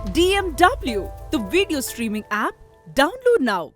DMW, the video streaming app. Download now.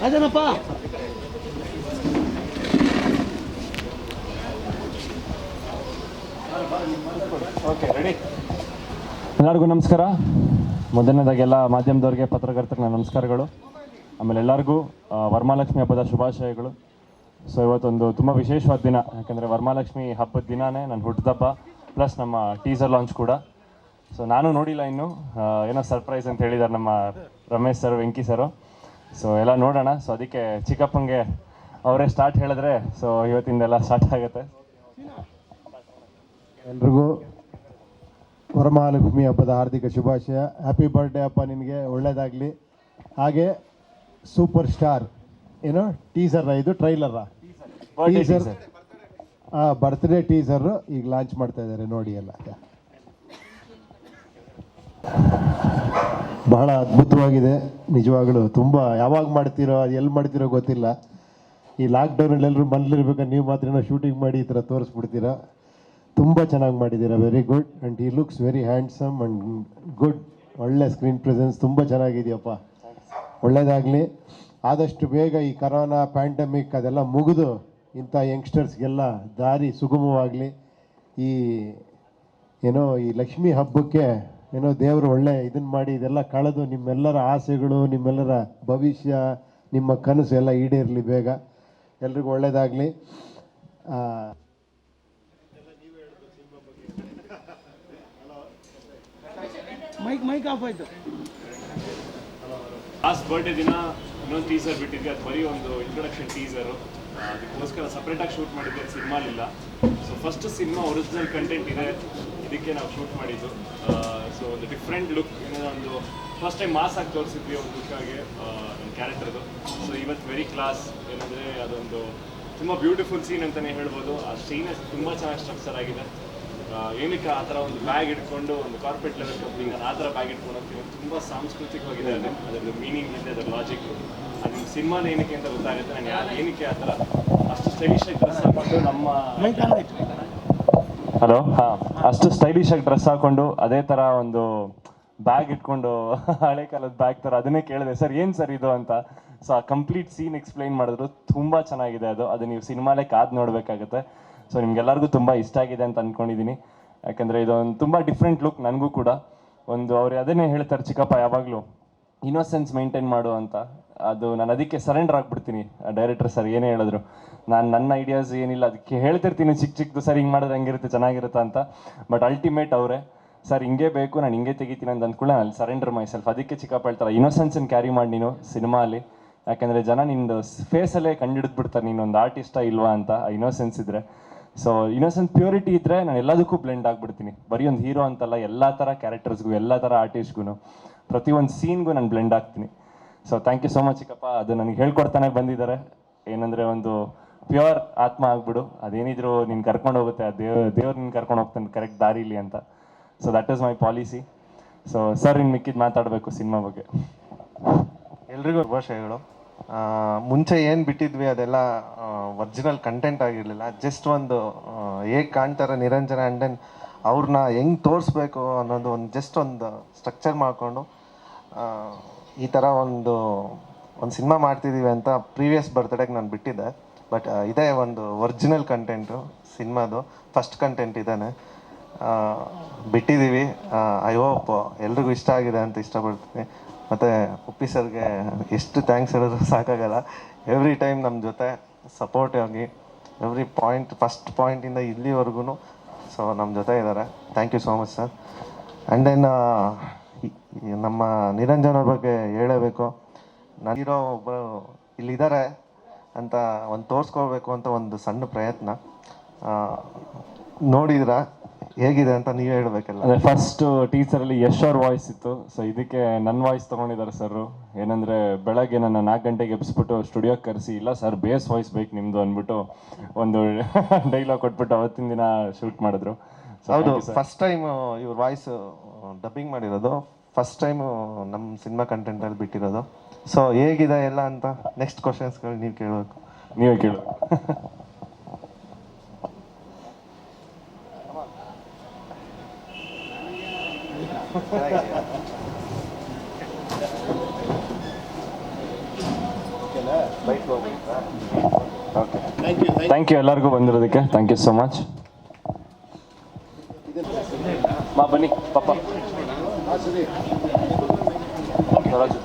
ಅದೇನಪ್ಪ okay ready. ಎಲ್ಲರಿಗೂ ನಮಸ್ಕಾರ. ಮೊದಲನೇದಾಗೆಲ್ಲ ಮಾಧ್ಯಮದವ್ರಿಗೆ, ಪತ್ರಕರ್ತರಿಗೆ ನಮಸ್ಕಾರಗಳು. ಆಮೇಲೆ ಎಲ್ಲರಿಗೂ ವರಮಹಾಲಕ್ಷ್ಮಿ ಹಬ್ಬದ ಶುಭಾಶಯಗಳು. ಸೊ ಇವತ್ತೊಂದು ತುಂಬ ವಿಶೇಷವಾದ ದಿನ, ಯಾಕಂದರೆ ವರಮಹಾಲಕ್ಷ್ಮಿ ಹಬ್ಬದ ದಿನವೇ ನನ್ನ ಹುಟ್ಟಿದಬ್ಬ, ಪ್ಲಸ್ ನಮ್ಮ ಟೀಸರ್ ಲಾಂಚ್ ಕೂಡ. ಸೊ ನಾನು ನೋಡಿಲ್ಲ ಇನ್ನು, ಏನೋ ಸರ್ಪ್ರೈಸ್ ಅಂತ ಹೇಳಿದ್ದಾರೆ ನಮ್ಮ ರಮೇಶ್ ಸರ್, ವೆಂಕಿ ಸರು. ಸೊ ಎಲ್ಲ ನೋಡೋಣ. ಸೊ ಅದಕ್ಕೆ ಚಿಕ್ಕಪ್ಪಂಗೆ ಅವರೇ ಸ್ಟಾರ್ಟ್ ಹೇಳಿದ್ರೆ ಸೊ ಇವತ್ತಿಂದೆಲ್ಲ ಸ್ಟಾರ್ಟ್ ಆಗುತ್ತೆ. ಎಲ್ರಿಗೂ ವರಮಹಾಲಕ್ಷ್ಮಿ ಹಬ್ಬದ ಹಾರ್ದಿಕ ಶುಭಾಶಯ. ಹ್ಯಾಪಿ ಬರ್ಡೇ ಅಪ್ಪ, ನಿನಗೆ ಒಳ್ಳೇದಾಗಲಿ. ಹಾಗೆ ಸೂಪರ್ ಸ್ಟಾರ್ ಏನೋ ಟೀಸರ್, ಇದು ಟ್ರೈಲರ ಟೀಸರ್, ಬರ್ತ್ಡೇ ಟೀಸರು ಈಗ ಲಾಂಚ್ ಮಾಡ್ತಾ ಇದ್ದಾರೆ, ನೋಡಿ ಎಲ್ಲ. ಬಹಳ ಅದ್ಭುತವಾಗಿದೆ ನಿಜವಾಗಲೂ. ತುಂಬ ಯಾವಾಗ ಮಾಡ್ತೀರೋ, ಅದು ಎಲ್ಲಿ ಮಾಡ್ತೀರೋ ಗೊತ್ತಿಲ್ಲ. ಈ ಲಾಕ್ಡೌನಲ್ಲಿ ಎಲ್ಲರೂ ಮನೇಲಿರ್ಬೇಕಾದ್ರೆ ನೀವು ಮಾತ್ರ ಶೂಟಿಂಗ್ ಮಾಡಿ ಈ ಥರ ತೋರಿಸ್ಬಿಡ್ತೀರಾ. ತುಂಬ ಚೆನ್ನಾಗಿ ಮಾಡಿದ್ದೀರಾ, ವೆರಿ ಗುಡ್. ಆ್ಯಂಡ್ ಈ looks very handsome and good. ಒಳ್ಳೆ ಸ್ಕ್ರೀನ್ ಪ್ರೆಸೆನ್ಸ್, ತುಂಬ ಚೆನ್ನಾಗಿದೆಯಪ್ಪ, ಒಳ್ಳೆಯದಾಗಲಿ. ಆದಷ್ಟು ಬೇಗ ಈ ಕರೋನಾ ಪ್ಯಾಂಡಮಿಕ್ ಅದೆಲ್ಲ ಮುಗಿದು ಇಂಥ ಯಂಗ್ಸ್ಟರ್ಸ್ಗೆಲ್ಲ ದಾರಿ ಸುಗಮವಾಗಲಿ. ಈ ಏನೋ ಈ ಲಕ್ಷ್ಮೀ ಹಬ್ಬಕ್ಕೆ ಏನೋ ದೇವರು ಒಳ್ಳೆ ಇದನ್ನು ಮಾಡಿ ಇದೆಲ್ಲ ಕಳೆದು ನಿಮ್ಮೆಲ್ಲರ ಆಸೆಗಳು, ನಿಮ್ಮೆಲ್ಲರ ಭವಿಷ್ಯ, ನಿಮ್ಮ ಕನಸು ಎಲ್ಲ ಈಡೇರಲಿ ಬೇಗ. ಎಲ್ರಿಗೂ ಒಳ್ಳೆಯದಾಗಲಿ. ಮೈಕ್ ಆಫ್ ಆಯಿತು. ಲಾಸ್ಟ್ ಬರ್ಡೇ ದಿನ ಇನ್ನೊಂದು ಟೀಸರ್ ಬಿಟ್ಟಿದ್ವಿ, ಅದು ಬರೀ ಒಂದು ಇಂಟ್ರೊಡಕ್ಷನ್ ಟೀಸರು. ಅದಕ್ಕೋಸ್ಕರ ಸಪ್ರೇಟಾಗಿ ಶೂಟ್ ಮಾಡಿದ್ದೆ, ಸಿನಿಮಾಲಿಲ್ಲ. So first cinema original content ಇದೆ, ಇದಕ್ಕೆ ನಾವು ಶೂಟ್ ಮಾಡಿದ್ದು. ಸೊ ಒಂದು ಡಿಫ್ರೆಂಟ್ ಲುಕ್, ಏನೋ ಒಂದು ಫಸ್ಟ್ ಟೈಮ್ ಮಾಸ್ ಆಗಿ ತೋರಿಸಿದ್ವಿ ಒಂದು ಲುಕ್ಕಾಗೆ ನನ್ನ ಕ್ಯಾರೆಕ್ಟರ್ದು. ಸೊ ಇವತ್ತು ವೆರಿ ಕ್ಲಾಸ್, ಏನಂದರೆ ಅದೊಂದು ತುಂಬ ಬ್ಯೂಟಿಫುಲ್ ಸೀನ್ ಅಂತಲೇ ಹೇಳ್ಬೋದು. ಆ ಸೀನ್ ತುಂಬ ಚೆನ್ನಾಗಿ ಸ್ಟ್ರಕ್ಚರ್ ಆಗಿದೆ. ಏನಕ್ಕೆ ಆ ಥರ ಒಂದು ಬ್ಯಾಗ್ ಇಟ್ಕೊಂಡು ಒಂದು ಕಾರ್ಪೊರೇಟ್ ಲೆವೆಲ್ ಕಂಪ್ನಿಗೆ ಆ ಥರ ಬ್ಯಾಗ್ ಇಟ್ಕೊಂಡು ಹೋಗ್ತೀವಿ, ತುಂಬ ಸಾಂಸ್ಕೃತಿಕವಾಗಿದೆ. ಅದರದ್ದು ಮೀನಿಂಗ್ ಇದೆ, ಅದರ ಲಾಜಿಕ್. ಅದು ನಿಮ್ಮ ಸಿನಿಮಾನ ಏನಕ್ಕೆ ಅಂತ ಗೊತ್ತಾಗುತ್ತೆ. ನಾನು ಏನಕ್ಕೆ ಆ ಥರ ಅಷ್ಟು ಸ್ಟೈಲಿಶಾಗಿ ಡ್ರೆಸ್ ಹಾಕೊಂಡು ಅಷ್ಟು ಸ್ಟೈಲಿಶಾಗಿ ಡ್ರೆಸ್ ಹಾಕೊಂಡು ಅದೇ ಥರ ಒಂದು ಬ್ಯಾಗ್ ಇಟ್ಕೊಂಡು ಹಳೆ ಕಾಲದ ಬ್ಯಾಗ್ ಥರ ಅದನ್ನೇ ಕೇಳಿದೆ, ಸರ್ ಏನು ಸರ್ ಇದು ಅಂತ. ಸೊ ಆ ಕಂಪ್ಲೀಟ್ ಸೀನ್ ಎಕ್ಸ್ಪ್ಲೈನ್ ಮಾಡಿದ್ರು, ತುಂಬ ಚೆನ್ನಾಗಿದೆ. ಅದು ನೀವು ಸಿನಿಮಾಲೇ ಕಾದು ನೋಡಬೇಕಾಗುತ್ತೆ. ಸೊ ನಿಮ್ಗೆಲ್ಲರಿಗೂ ತುಂಬ ಇಷ್ಟ ಆಗಿದೆ ಅಂತ ಅಂದ್ಕೊಂಡಿದ್ದೀನಿ. ಯಾಕಂದರೆ ಇದೊಂದು ತುಂಬ ಡಿಫ್ರೆಂಟ್ ಲುಕ್ ನನಗೂ ಕೂಡ. ಒಂದು ಅವ್ರು ಅದನ್ನೇ ಹೇಳ್ತಾರೆ ಚಿಕ್ಕಪ್ಪ ಯಾವಾಗಲೂ, ಇನ್ನೋಸೆನ್ಸ್ ಮೇಂಟೈನ್ ಮಾಡು ಅಂತ. ಅದು ನಾನು ಅದಕ್ಕೆ ಸರೆಂಡರ್ ಆಗಿಬಿಡ್ತೀನಿ. ಡೈರೆಕ್ಟರ್ ಸರ್ ಏನೇ ಹೇಳಿದ್ರು, ನಾನು ನನ್ನ ಐಡಿಯಾಸ್ ಏನಿಲ್ಲ ಅದಕ್ಕೆ ಹೇಳ್ತಿರ್ತೀನಿ ಚಿಕ್ಕದು, ಸರ್ ಹಿಂಗೆ ಮಾಡಿದ್ರೆ ಹೆಂಗಿರುತ್ತೆ ಚೆನ್ನಾಗಿರುತ್ತೆ ಅಂತ. ಬಟ್ ಅಲ್ಟಿಮೇಟ್ ಅವರೇ, ಸರ್ ಹಿಂಗೆ ಬೇಕು, ನಾನು ಹಿಂಗೆ ತೆಗಿತೀನಿ ಅಂತ ಅಂದ್ಕೊಳ್ಳಿ, ನಾನು ಅಲ್ಲಿ ಸರೆಂಡರ್ ಮೈ ಸೆಲ್ಫ್. ಅದಕ್ಕೆ ಚಿಕ್ಕಪ್ಪ ಹೇಳ್ತಾರೆ, ಇನ್ನೋಸೆನ್ಸನ್ನು ಕ್ಯಾರಿ ಮಾಡಿ ನೀನು ಸಿನಿಮಾ ಅಲ್ಲಿ. ಯಾಕಂದರೆ ಜನ ನಿಂದು ಫೇಸಲ್ಲೇ ಕಂಡುಹಿಡಿದ್ಬಿಡ್ತಾರೆ ನೀನು ಒಂದು ಆರ್ಟಿಸ್ಟಾ ಇಲ್ವಾ ಅಂತ, ಇನ್ನೋಸೆನ್ಸ್ ಇದ್ದರೆ. ಸೊ ಇನ್ನೋಸೆನ್ಸ್ ಪ್ಯೂರಿಟಿ ಇದ್ದರೆ ನಾನು ಎಲ್ಲದಕ್ಕೂ ಬ್ಲೆಂಡ್ ಆಗಿಬಿಡ್ತೀನಿ. ಬರೀ ಒಂದು ಹೀರೋ ಅಂತಲ್ಲ, ಎಲ್ಲ ಥರ ಕ್ಯಾರೆಕ್ಟರ್ಸ್ಗೂ, ಎಲ್ಲ ಥರ ಆರ್ಟಿಸ್ಟ್ಗೂ, ಪ್ರತಿಯೊಂದು ಸೀನ್ಗೂ ನಾನು ಬ್ಲೆಂಡ್ ಆಗ್ತೀನಿ. So thank you so much ಚಿಕ್ಕಪ್ಪ. ಅದು ನನಗೆ ಹೇಳ್ಕೊಡ್ತಾನೆ ಬಂದಿದ್ದಾರೆ. ಏನಂದರೆ ಒಂದು ಪ್ಯೂರ್ ಆತ್ಮ ಆಗ್ಬಿಡು, ಅದೇನಿದ್ರು ನೀನು ಕರ್ಕೊಂಡು ಹೋಗುತ್ತೆ, ಆ ದೇವ್ರು ನಿನ್ನ ಕರ್ಕೊಂಡು ಹೋಗ್ತಾನೆ ಕರೆಕ್ಟ್ ದಾರಿಲಿ ಅಂತ. So that is my policy. So sir ಇನ್ನು ಮಿಕ್ಕಿದ್ದು ಮಾತಾಡಬೇಕು ಸಿನಿಮಾ ಬಗ್ಗೆ. ಎಲ್ರಿಗೂ ಶುಭಾಶಯಗಳು. ಮುಂಚೆ ಏನು ಬಿಟ್ಟಿದ್ವಿ ಅದೆಲ್ಲ ಒರಿಜಿನಲ್ ಕಂಟೆಂಟ್ ಆಗಿರಲಿಲ್ಲ. ಜಸ್ಟ್ ಒಂದು ಹೇಗೆ ಕಾಣ್ತಾರೆ ನಿರಂಜನ ಆ್ಯಂಡ್ ದೆನ್ ಅವ್ರನ್ನ ಹೆಂಗೆ ತೋರಿಸ್ಬೇಕು ಅನ್ನೋದು ಜಸ್ಟ್ ಒಂದು ಸ್ಟ್ರಕ್ಚರ್ ಮಾಡಿಕೊಂಡು ಈ ಥರ ಒಂದು ಸಿನಿಮಾ ಮಾಡ್ತಿದ್ದೀವಿ ಅಂತ ಪ್ರೀವಿಯಸ್ ಬರ್ತ್ಡೇಗೆ ನಾನು ಬಿಟ್ಟಿದ್ದೆ. ಬಟ್ ಇದೇ ಒಂದು ಒರಿಜಿನಲ್ ಕಂಟೆಂಟು ಸಿನಿಮಾದು ಫಸ್ಟ್ ಕಂಟೆಂಟ್ ಇದ್ದಾನೆ ಬಿಟ್ಟಿದ್ದೀವಿ. ಐ ಹೋಪ್ ಎಲ್ರಿಗೂ ಇಷ್ಟ ಆಗಿದೆ ಅಂತ ಇಷ್ಟಪಡ್ತೀನಿ. ಮತ್ತು ಉಪ್ಪಿ ಸರ್ಗೆ ಎಷ್ಟು ಥ್ಯಾಂಕ್ಸ್ ಹೇಳಿದ್ರು ಸಾಕಾಗಲ್ಲ. ಎವ್ರಿ ಟೈಮ್ ನಮ್ಮ ಜೊತೆ ಸಪೋರ್ಟಿವ್ ಆಗಿ ಎವ್ರಿ ಪಾಯಿಂಟ್ ಫಸ್ಟ್ ಪಾಯಿಂಟಿಂದ ಇಲ್ಲಿವರೆಗೂ ಸೊ ನಮ್ಮ ಜೊತೆ ಇದ್ದಾರೆ. Thank you so much sir. And then ನಮ್ಮ ನಿರಂಜನ್ ಅವ್ರ ಬಗ್ಗೆ ಹೇಳಬೇಕು. ನಾನಿರೋ ಒಬ್ಬರು ಇಲ್ಲಿದ್ದಾರೆ ಅಂತ ಒಂದು ತೋರಿಸ್ಕೊಳ್ಬೇಕು ಅಂತ ಒಂದು ಸಣ್ಣ ಪ್ರಯತ್ನ. ನೋಡಿದ್ರಾ ಹೇಗಿದೆ ಅಂತ ನೀವೇ ಹೇಳ್ಬೇಕಲ್ಲ. ಅದೇ ಫಸ್ಟ್ ಟೀಚರಲ್ಲಿ ಯಶ್ ಅವ್ರ ವಾಯ್ಸ್ ಇತ್ತು. ಸೊ ಇದಕ್ಕೆ ನನ್ನ ವಾಯ್ಸ್ ತೊಗೊಂಡಿದ್ದಾರೆ ಸರ್. ಏನಂದರೆ ಬೆಳಗ್ಗೆ ನನ್ನ 4 ಗಂಟೆಗೆ ಎಬ್ಸ್ಬಿಟ್ಟು ಸ್ಟುಡಿಯೋಗೆ ಕರೆಸಿ, ಇಲ್ಲ ಸರ್ ಬೇಸ್ ವಾಯ್ಸ್ ಬೇಕು ನಿಮ್ಮದು ಅಂದ್ಬಿಟ್ಟು ಒಂದು ಡೈಲಾಗ್ ಕೊಟ್ಬಿಟ್ಟು ಅವತ್ತಿನ ದಿನ ಶೂಟ್ ಮಾಡಿದ್ರು. ಹೌದು, ಫಸ್ಟ್ ಟೈಮ್ ಇವ್ರ ವಾಯ್ಸ್ ಡಬ್ಬಿಂಗ್ ಮಾಡಿರೋದು, ಫಸ್ಟ್ ಟೈಮು ನಮ್ಮ ಸಿನಿಮಾ ಕಂಟೆಂಟಲ್ಲಿ ಬಿಟ್ಟಿರೋದು. ಸೊ ಹೇಗಿದೆ ಎಲ್ಲ ಅಂತ ನೆಕ್ಸ್ಟ್ ಕ್ವಶನ್ಸ್ಗಳು ನೀವು ಕೇಳಬೇಕು. ನೀವೇ ಕೇಳು. ಥ್ಯಾಂಕ್ ಯು ಎಲ್ಲರಿಗೂ ಬಂದಿರೋದಕ್ಕೆ. Thank you so much. ಬನ್ನಿ ಪಾಪ Raju.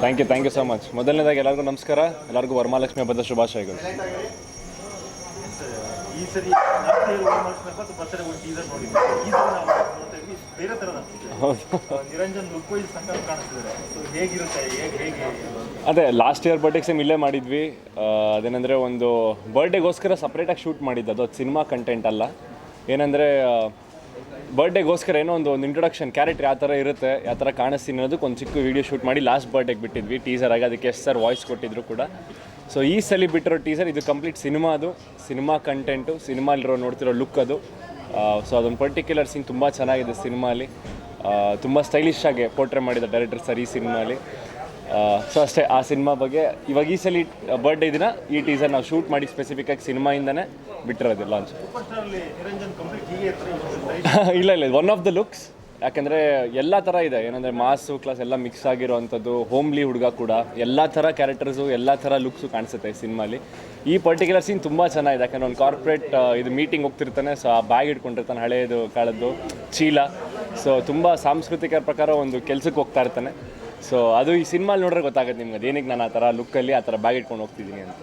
Thank you so much. ಮೊದಲನೇದಾಗಿ ಎಲ್ಲರಿಗೂ ನಮಸ್ಕಾರ, ಎಲ್ಲರಿಗೂ ವರಮಹಾಲಕ್ಷ್ಮಿ ಹಬ್ಬದ ಶುಭಾಶಯಗಳು. ಈ ಸರಿ ಬರ್ತಾರೆ ಒಂದು ಟೀಸರ್ ನೋಡಿದ್ವಿ. ಈ ಸರಿ ನಾವು ನೋಡ್ತಾ ಇದ್ವಿ ಬೇರೆ ಥರದ ನಿರಂಜನ್ ಲುಕ್ ವೈಸ್ ಸಕ್ಕತ್ ಕಾಣಿಸ್ತಿದ್ದಾರೆ. ಸೊ ಹೇಗಿರುತ್ತೆ, ಹೇಗೆ ಅದೇ ಲಾಸ್ಟ್ ಇಯರ್ ಬರ್ಡೇಗೆ ಸೇಮ್ ಇಲ್ಲೇ ಮಾಡಿದ್ವಿ. ಅದೇನೆಂದರೆ ಒಂದು ಬರ್ಡೇಗೋಸ್ಕರ ಸಪ್ರೇಟಾಗಿ ಶೂಟ್ ಮಾಡಿದ್ದು, ಅದು ಸಿನಿಮಾ ಕಂಟೆಂಟ್ ಅಲ್ಲ. ಏನಂದರೆ ಬರ್ಡೇಗೋಸ್ಕರ ಏನೋ ಒಂದು ಇಂಟ್ರೊಡಕ್ಷನ್ ಕ್ಯಾರೆಕ್ಟರ್ ಯಾವ ಥರ ಇರುತ್ತೆ, ಯಾವ ಥರ ಕಾಣಿಸ್ತೀನಿ ಅನ್ನೋದಕ್ಕೆ ಒಂದು ಚಿಕ್ಕ ವೀಡಿಯೋ ಶೂಟ್ ಮಾಡಿ ಲಾಸ್ಟ್ ಬರ್ಡೇಗೆ ಬಿಟ್ಟಿದ್ವಿ ಟೀಸರ್ ಆಗಿ. ಅದಕ್ಕೆ ಎಷ್ಟು ಸರ್ ವಾಯ್ಸ್ ಕೊಟ್ಟಿದ್ರು ಕೂಡ. ಸೊ ಈ ಸಲ ಬಿಟ್ಟಿರೋ ಟೀಸರ್ ಇದು ಕಂಪ್ಲೀಟ್ ಸಿನಿಮಾ ಕಂಟೆಂಟು, ಸಿನಿಮಾಲಿರೋ ನೋಡ್ತಿರೋ ಲುಕ್ ಅದು. ಸೊ ಅದೊಂದು ಪರ್ಟಿಕ್ಯುಲರ್ ಸೀನ್ ತುಂಬ ಚೆನ್ನಾಗಿದೆ ಸಿನಿಮಾಲಿ. ತುಂಬ ಸ್ಟೈಲಿಶ್ ಆಗಿ ಪೋರ್ಟ್ರೇ ಮಾಡಿದ ಡೈರೆಕ್ಟರ್ ಸರ್ ಈ ಸಿನಿಮಾಲಿ. ಸೊ ಅಷ್ಟೇ ಆ ಸಿನಿಮಾ ಬಗ್ಗೆ. ಇವಾಗ ಈ ಸಲ ಬರ್ಡೇ ದಿನ ಈ ಟೀಸರ್ ನಾವು ಶೂಟ್ ಮಾಡಿ ಸ್ಪೆಸಿಫಿಕ್ಕಾಗಿ ಸಿನಿಮಾಯಿಂದನೇ ಬಿಟ್ಟಿರೋದು ಲಾಂಚ್. ನಿರಂಜನ್ ಕಂಪ್ಲೀಟ್ ಹೀಗೆ ಇಲ್ಲ ಒನ್ ಆಫ್ ದ ಲುಕ್ಸ್. ಯಾಕೆಂದರೆ ಎಲ್ಲ ಥರ ಇದೆ. ಏನಂದರೆ ಮಾಸು ಕ್ಲಾಸ್ ಎಲ್ಲ ಮಿಕ್ಸ್ ಆಗಿರೋವಂಥದ್ದು, ಹೋಮ್ಲಿ ಹುಡುಗ ಕೂಡ, ಎಲ್ಲ ಥರ ಕ್ಯಾರೆಕ್ಟರ್ಸು, ಎಲ್ಲ ಥರ ಲುಕ್ಸು ಕಾಣಿಸುತ್ತೆ ಈ ಸಿನಿಮಾಲಿ. ಈ ಪರ್ಟಿಕ್ಯುಲರ್ ಸೀನ್ ತುಂಬ ಚೆನ್ನಾಗಿದೆ. ಯಾಕಂದರೆ ಒಂದು ಕಾರ್ಪೊರೇಟ್ ಇದು ಮೀಟಿಂಗ್ ಹೋಗ್ತಿರ್ತಾನೆ. ಸೊ ಆ ಬ್ಯಾಗ್ ಇಟ್ಕೊಂಡಿರ್ತಾನೆ, ಹಳೆಯದು ಕಾಳದ್ದು ಚೀಲ. ಸೊ ತುಂಬ ಸಾಂಸ್ಕೃತಿಕ ಪ್ರಕಾರ ಒಂದು ಕೆಲಸಕ್ಕೆ ಹೋಗ್ತಾ ಇರ್ತಾನೆ. ಸೊ ಅದು ಈ ಸಿನಿಮಾಲಿ ನೋಡ್ರೆ ಗೊತ್ತಾಗುತ್ತೆ ನಿಮ್ಗೆ ಅದೇನಿಗೆ ನಾನು ಆ ಥರ ಲುಕ್ಕಲ್ಲಿ ಆ ಥರ ಬ್ಯಾಗ್ ಇಟ್ಕೊಂಡು ಹೋಗ್ತಿದ್ದೀನಿ ಅಂತ.